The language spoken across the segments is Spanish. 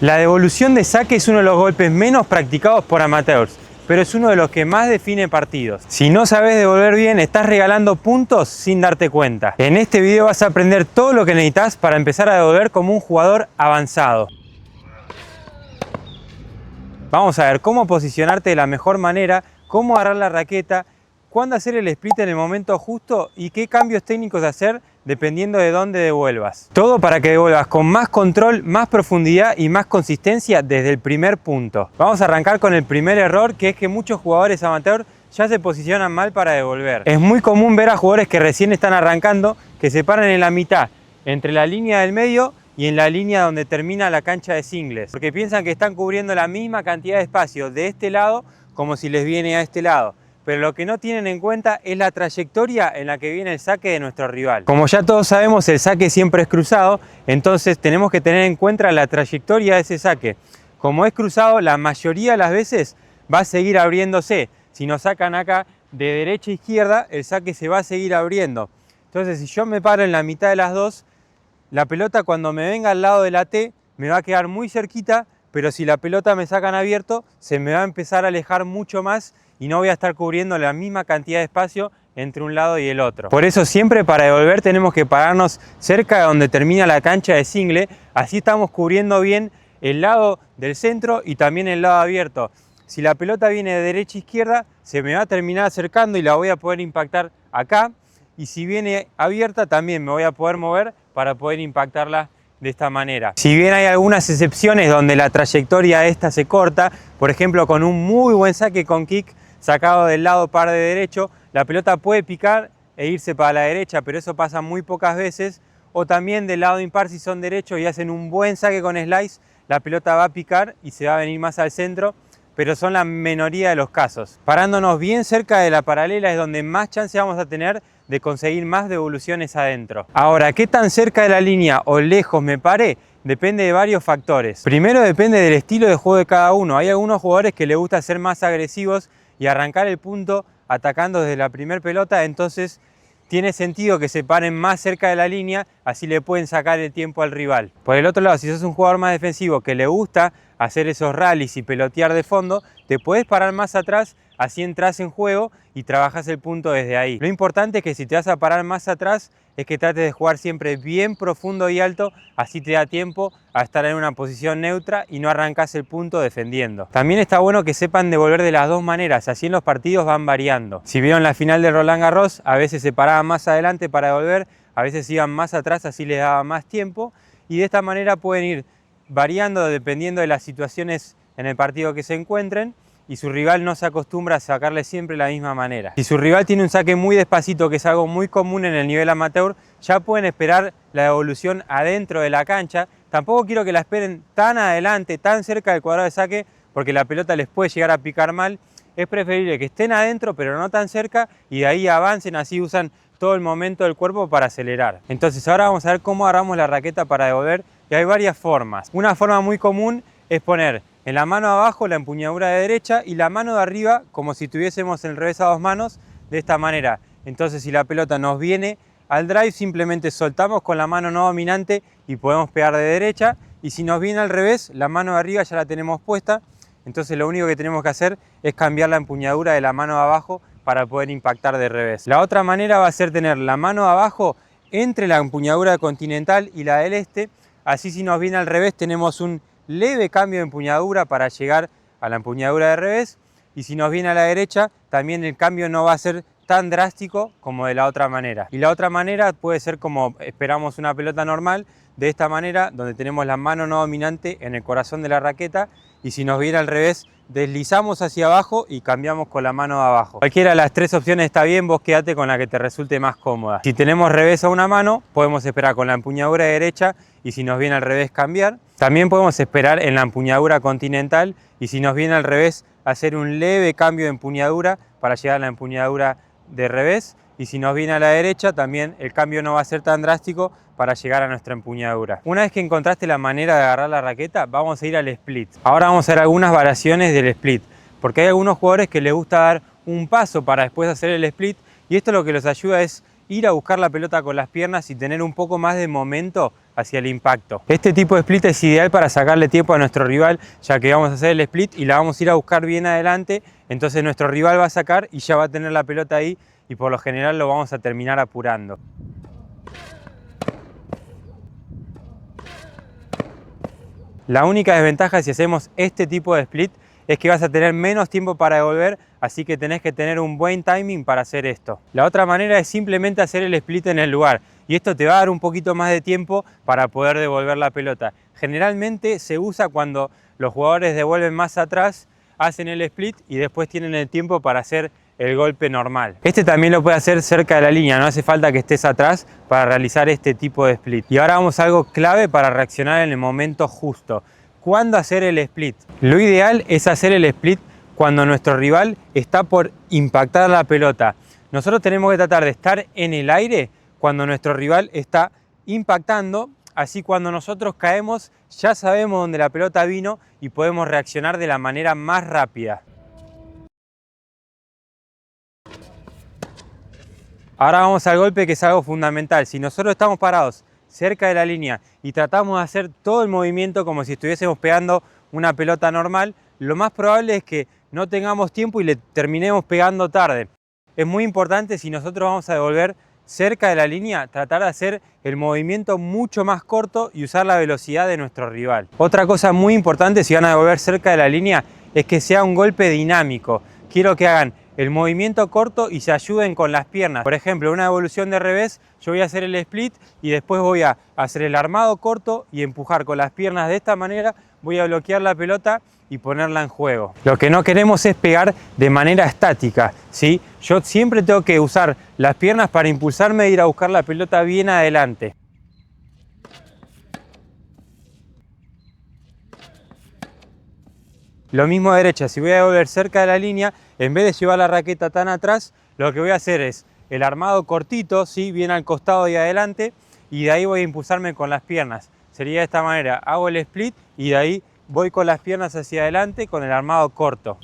La devolución de saque es uno de los golpes menos practicados por amateurs, pero es uno de los que más define partidos. Si no sabes devolver bien, estás regalando puntos sin darte cuenta. En este video vas a aprender todo lo que necesitas para empezar a devolver como un jugador avanzado. Vamos a ver cómo posicionarte de la mejor manera, cómo agarrar la raqueta, cuándo hacer el split en el momento justo y qué cambios técnicos hacer dependiendo de dónde devuelvas. Todo para que devuelvas con más control, más profundidad y más consistencia desde el primer punto. Vamos a arrancar con el primer error, que es que muchos jugadores amateur ya se posicionan mal para devolver. Es muy común ver a jugadores que recién están arrancando que se paran en la mitad, entre la línea del medio y en la línea donde termina la cancha de singles, porque piensan que están cubriendo la misma cantidad de espacio de este lado como si les viene a este lado. Pero lo que no tienen en cuenta es la trayectoria en la que viene el saque de nuestro rival. Como ya todos sabemos, el saque siempre es cruzado, entonces tenemos que tener en cuenta la trayectoria de ese saque. Como es cruzado, la mayoría de las veces va a seguir abriéndose. Si nos sacan acá de derecha a izquierda, el saque se va a seguir abriendo. Entonces, si yo me paro en la mitad de las dos, la pelota cuando me venga al lado de la T me va a quedar muy cerquita, pero si la pelota me sacan abierto, se me va a empezar a alejar mucho más y no voy a estar cubriendo la misma cantidad de espacio entre un lado y el otro. Por eso siempre para devolver tenemos que pararnos cerca de donde termina la cancha de single, así estamos cubriendo bien el lado del centro y también el lado abierto. Si la pelota viene de derecha a izquierda, se me va a terminar acercando y la voy a poder impactar acá, y si viene abierta también me voy a poder mover para poder impactarla de esta manera. Si bien hay algunas excepciones donde la trayectoria esta se corta, por ejemplo con un muy buen saque con kick sacado del lado par de derecho, la pelota puede picar e irse para la derecha, pero eso pasa muy pocas veces. O también del lado impar, si son derechos y hacen un buen saque con slice, la pelota va a picar y se va a venir más al centro, pero son la minoría de los casos. Parándonos bien cerca de la paralela es donde más chance vamos a tener de conseguir más devoluciones adentro. Ahora, ¿qué tan cerca de la línea o lejos me pare? Depende de varios factores. Primero depende del estilo de juego de cada uno. Hay algunos jugadores que les gusta ser más agresivos y arrancar el punto atacando desde la primera pelota, entonces tiene sentido que se paren más cerca de la línea, así le pueden sacar el tiempo al rival. Por el otro lado, si sos un jugador más defensivo que le gusta hacer esos rallies y pelotear de fondo, te puedes parar más atrás, así entras en juego y trabajas el punto desde ahí. Lo importante es que si te vas a parar más atrás, es que trates de jugar siempre bien profundo y alto, así te da tiempo a estar en una posición neutra y no arrancas el punto defendiendo. También está bueno que sepan devolver de las dos maneras, así en los partidos van variando. Si vieron la final de Roland Garros, a veces se paraban más adelante para devolver, a veces iban más atrás, así les daba más tiempo, y de esta manera pueden ir variando dependiendo de las situaciones en el partido que se encuentren, y su rival no se acostumbra a sacarle siempre de la misma manera. Si su rival tiene un saque muy despacito, que es algo muy común en el nivel amateur, ya pueden esperar la devolución adentro de la cancha. Tampoco quiero que la esperen tan adelante, tan cerca del cuadrado de saque, porque la pelota les puede llegar a picar mal. Es preferible que estén adentro, pero no tan cerca, y de ahí avancen, así usan todo el momento del cuerpo para acelerar. Entonces ahora vamos a ver cómo agarramos la raqueta para devolver, y hay varias formas. Una forma muy común es poner en la mano abajo la empuñadura de derecha y la mano de arriba como si tuviésemos el revés a dos manos, de esta manera. Entonces si la pelota nos viene al drive, simplemente soltamos con la mano no dominante y podemos pegar de derecha, y si nos viene al revés, la mano de arriba ya la tenemos puesta, entonces lo único que tenemos que hacer es cambiar la empuñadura de la mano de abajo para poder impactar de revés. La otra manera va a ser tener la mano de abajo entre la empuñadura de continental y la del este, así si nos viene al revés tenemos un leve cambio de empuñadura para llegar a la empuñadura de revés, y si nos viene a la derecha también el cambio no va a ser tan drástico como de la otra manera. Y la otra manera puede ser como esperamos una pelota normal, de esta manera, donde tenemos la mano no dominante en el corazón de la raqueta, y si nos viene al revés deslizamos hacia abajo y cambiamos con la mano de abajo. Cualquiera de las tres opciones está bien, vos quédate con la que te resulte más cómoda. Si tenemos revés a una mano, podemos esperar con la empuñadura de derecha, y si nos viene al revés cambiar. También podemos esperar en la empuñadura continental, y si nos viene al revés hacer un leve cambio de empuñadura para llegar a la empuñadura de revés, y si nos viene a la derecha también el cambio no va a ser tan drástico para llegar a nuestra empuñadura. Una vez que encontraste la manera de agarrar la raqueta, vamos a ir al split. Ahora vamos a ver algunas variaciones del split, porque hay algunos jugadores que les gusta dar un paso para después hacer el split, y esto lo que los ayuda es ir a buscar la pelota con las piernas y tener un poco más de momento hacia el impacto. Este tipo de split es ideal para sacarle tiempo a nuestro rival, ya que vamos a hacer el split y la vamos a ir a buscar bien adelante, entonces nuestro rival va a sacar y ya va a tener la pelota ahí y por lo general lo vamos a terminar apurando. La única desventaja si hacemos este tipo de split es que vas a tener menos tiempo para devolver, así que tenés que tener un buen timing para hacer esto. La otra manera es simplemente hacer el split en el lugar y esto te va a dar un poquito más de tiempo para poder devolver la pelota. Generalmente se usa cuando los jugadores devuelven más atrás, hacen el split y después tienen el tiempo para hacer el golpe normal. Este también lo puede hacer cerca de la línea, no hace falta que estés atrás para realizar este tipo de split. Y ahora vamos a algo clave para reaccionar en el momento justo. ¿Cuándo hacer el split? Lo ideal es hacer el split cuando nuestro rival está por impactar la pelota. Nosotros tenemos que tratar de estar en el aire cuando nuestro rival está impactando, así cuando nosotros caemos ya sabemos dónde la pelota vino y podemos reaccionar de la manera más rápida. Ahora vamos al golpe, que es algo fundamental. Si nosotros estamos parados cerca de la línea y tratamos de hacer todo el movimiento como si estuviésemos pegando una pelota normal, lo más probable es que no tengamos tiempo y le terminemos pegando tarde. Es muy importante, si nosotros vamos a devolver cerca de la línea, tratar de hacer el movimiento mucho más corto y usar la velocidad de nuestro rival. Otra cosa muy importante si van a devolver cerca de la línea es que sea un golpe dinámico. Quiero que hagan el movimiento corto y se ayuden con las piernas. Por ejemplo, una devolución de revés, yo voy a hacer el split y después voy a hacer el armado corto y empujar con las piernas de esta manera, voy a bloquear la pelota y ponerla en juego. Lo que no queremos es pegar de manera estática, ¿sí? Yo siempre tengo que usar las piernas para impulsarme e ir a buscar la pelota bien adelante. Lo mismo a derecha, si voy a devolver cerca de la línea, en vez de llevar la raqueta tan atrás, lo que voy a hacer es el armado cortito, ¿sí? Bien al costado y adelante, y de ahí voy a impulsarme con las piernas. Sería de esta manera, hago el split y de ahí voy con las piernas hacia adelante con el armado corto.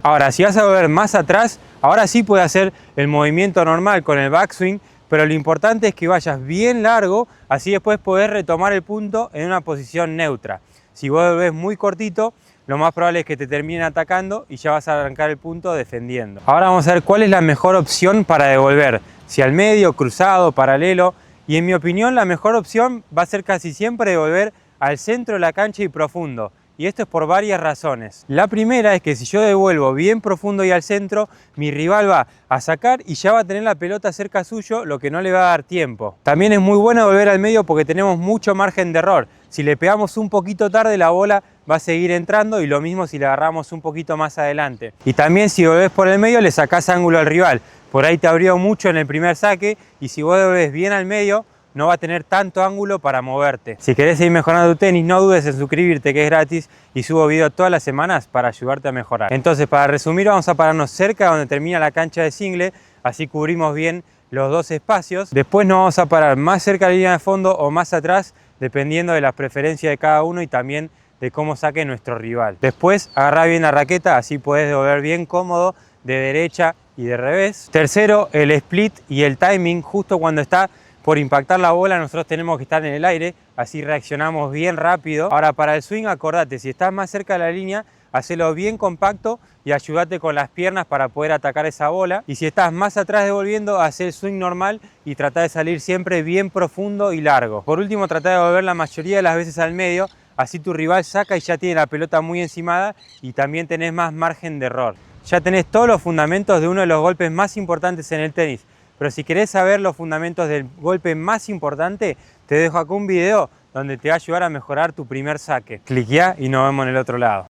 Ahora, si vas a volver más atrás, ahora sí puedes hacer el movimiento normal con el backswing, pero lo importante es que vayas bien largo, así después podés retomar el punto en una posición neutra. Si vos volvés muy cortito, lo más probable es que te terminen atacando y ya vas a arrancar el punto defendiendo. Ahora vamos a ver cuál es la mejor opción para devolver, si al medio, cruzado, paralelo, y en mi opinión la mejor opción va a ser casi siempre devolver al centro de la cancha y profundo. Y esto es por varias razones. La primera es que si yo devuelvo bien profundo y al centro, mi rival va a sacar y ya va a tener la pelota cerca suyo, lo que no le va a dar tiempo. También es muy bueno devolver al medio porque tenemos mucho margen de error. Si le pegamos un poquito tarde, la bola va a seguir entrando y lo mismo si la agarramos un poquito más adelante. Y también si devolvés por el medio, le sacás ángulo al rival. Por ahí te abrió mucho en el primer saque y si vos devolvés bien al medio, no va a tener tanto ángulo para moverte. Si querés seguir mejorando tu tenis, no dudes en suscribirte, que es gratis, y subo videos todas las semanas para ayudarte a mejorar. Entonces, para resumir, vamos a pararnos cerca de donde termina la cancha de single, así cubrimos bien los dos espacios. Después nos vamos a parar más cerca de la línea de fondo o más atrás, dependiendo de las preferencias de cada uno y también de cómo saque nuestro rival. Después, agarrá bien la raqueta, así podés devolver bien cómodo de derecha y de revés. Tercero, el split y el timing, justo cuando está por impactar la bola, nosotros tenemos que estar en el aire, así reaccionamos bien rápido. Ahora, para el swing, acordate, si estás más cerca de la línea, hacelo bien compacto y ayúdate con las piernas para poder atacar esa bola. Y si estás más atrás devolviendo, haz el swing normal y trata de salir siempre bien profundo y largo. Por último, trata de devolver la mayoría de las veces al medio, así tu rival saca y ya tiene la pelota muy encimada y también tenés más margen de error. Ya tenés todos los fundamentos de uno de los golpes más importantes en el tenis. Pero si querés saber los fundamentos del golpe más importante, te dejo acá un video donde te va a ayudar a mejorar tu primer saque. Cliquea y nos vemos en el otro lado.